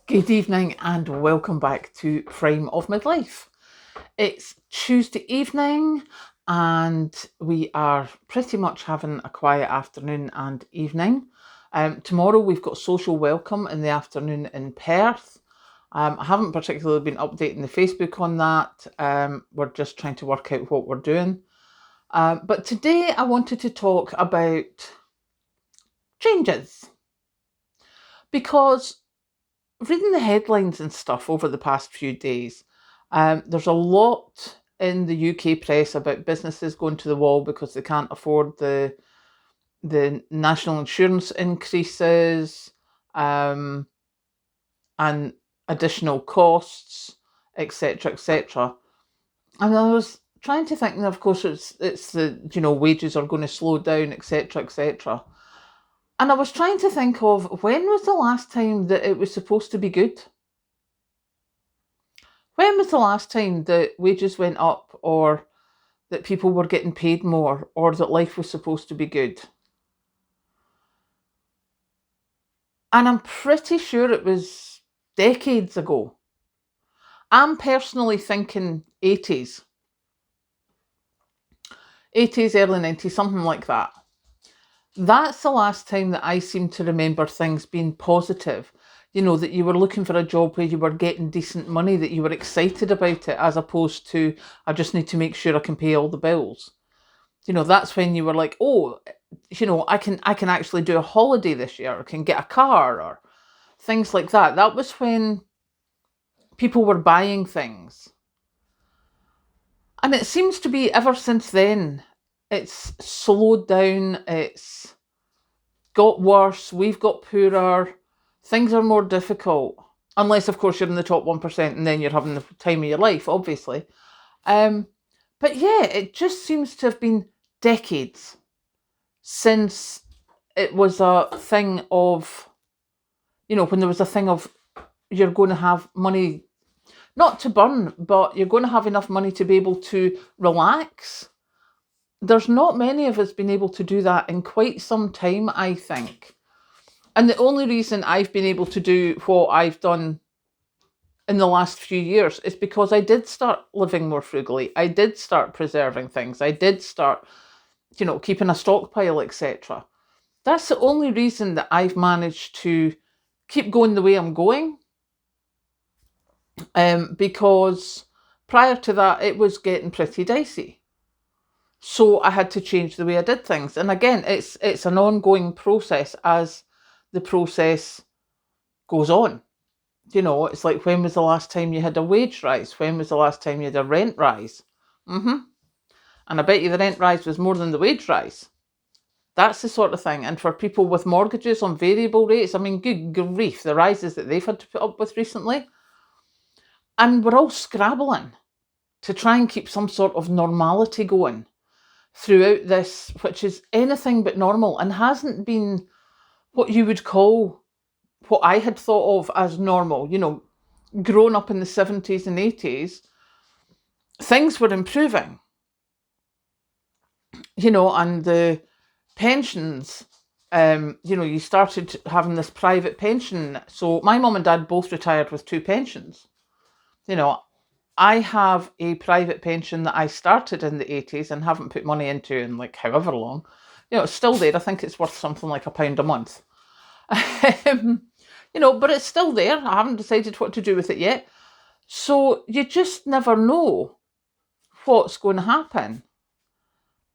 Good evening and welcome back to Frame of Midlife. It's Tuesday evening and we are pretty much having a quiet afternoon and evening. Tomorrow we've got social welcome in the afternoon in Perth. I haven't particularly been updating the Facebook on that. We're just trying to work out what we're doing. But today I wanted to talk about changes because reading the headlines and stuff over the past few days, there's a lot in the UK press about businesses going to the wall because they can't afford the national insurance increases, and additional costs, etc., etc. And I was trying to think, and of course, it's the wages are going to slow down, etc., etc. And I was trying to think of when was the last time that it was supposed to be good. When was the last time that wages went up or that people were getting paid more or that life was supposed to be good? And I'm pretty sure it was decades ago. I'm personally thinking 80s, early 90s, something like that. That's the last time that I seem to remember things being positive. That you were looking for a job where you were getting decent money, that you were excited about it, as opposed to, I just need to make sure I can pay all the bills. That's when you were like, oh, I can actually do a holiday this year, or can get a car, or things like that. That was when people were buying things. And it seems to be ever since then, it's slowed down, it's got worse, we've got poorer, things are more difficult. Unless, of course, you're in the top 1% and then you're having the time of your life, obviously. But yeah, it just seems to have been decades since it was a thing of, when there was a thing of you're going to have money, not to burn, but you're going to have enough money to be able to relax. There's not many of us been able to do that in quite some time, I think. And the only reason I've been able to do what I've done in the last few years is because I did start living more frugally. I did start preserving things. I did start, keeping a stockpile, etc. That's the only reason that I've managed to keep going the way I'm going. Because prior to that, it was getting pretty dicey. So I had to change the way I did things. And again, it's an ongoing process as the process goes on. It's like, when was the last time you had a wage rise? When was the last time you had a rent rise? And I bet you the rent rise was more than the wage rise. That's the sort of thing. And for people with mortgages on variable rates, I mean, good grief, the rises that they've had to put up with recently. And we're all scrabbling to try and keep some sort of normality going throughout this, which is anything but normal and hasn't been what you would call what I had thought of as normal. Growing up in the 70s and 80s, things were improving, and the pensions, you started having this private pension. So my mum and dad both retired with two pensions. I have a private pension that I started in the 80s and haven't put money into in like however long. It's still there. I think it's worth something like £1 a month. But it's still there. I haven't decided what to do with it yet. So you just never know what's going to happen.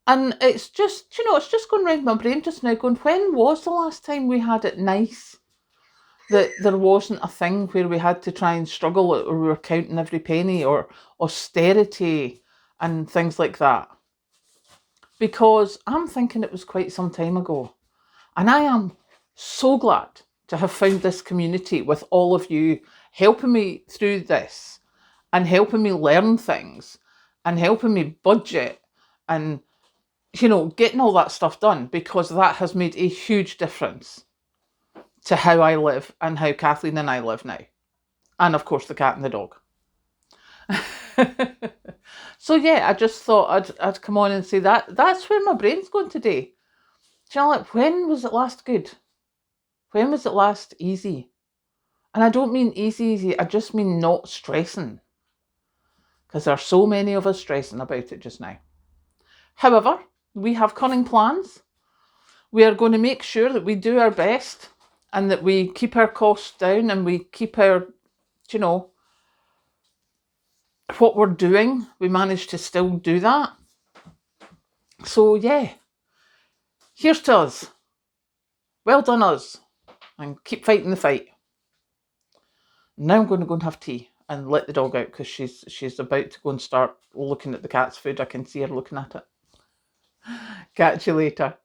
And it's just, it's just going around my brain just now going, when was the last time we had it nice? That there wasn't a thing where we had to try and struggle or we were counting every penny, or austerity and things like that. Because I'm thinking it was quite some time ago. And I am so glad to have found this community with all of you helping me through this and helping me learn things and helping me budget and, getting all that stuff done, because that has made a huge difference to how I live and how Kathleen and I live now. And of course, the cat and the dog. So yeah, I just thought I'd come on and say that's where my brain's going today. Like, when was it last good? When was it last easy? And I don't mean easy, I just mean not stressing. Because there are so many of us stressing about it just now. However, we have cunning plans. We are going to make sure that we do our best and that we keep our costs down and we keep our, you know, what we're doing, we manage to still do that. So yeah, here's to us. Well done us. And keep fighting the fight. Now I'm going to go and have tea and let the dog out because she's about to go and start looking at the cat's food. I can see her looking at it. Catch you later.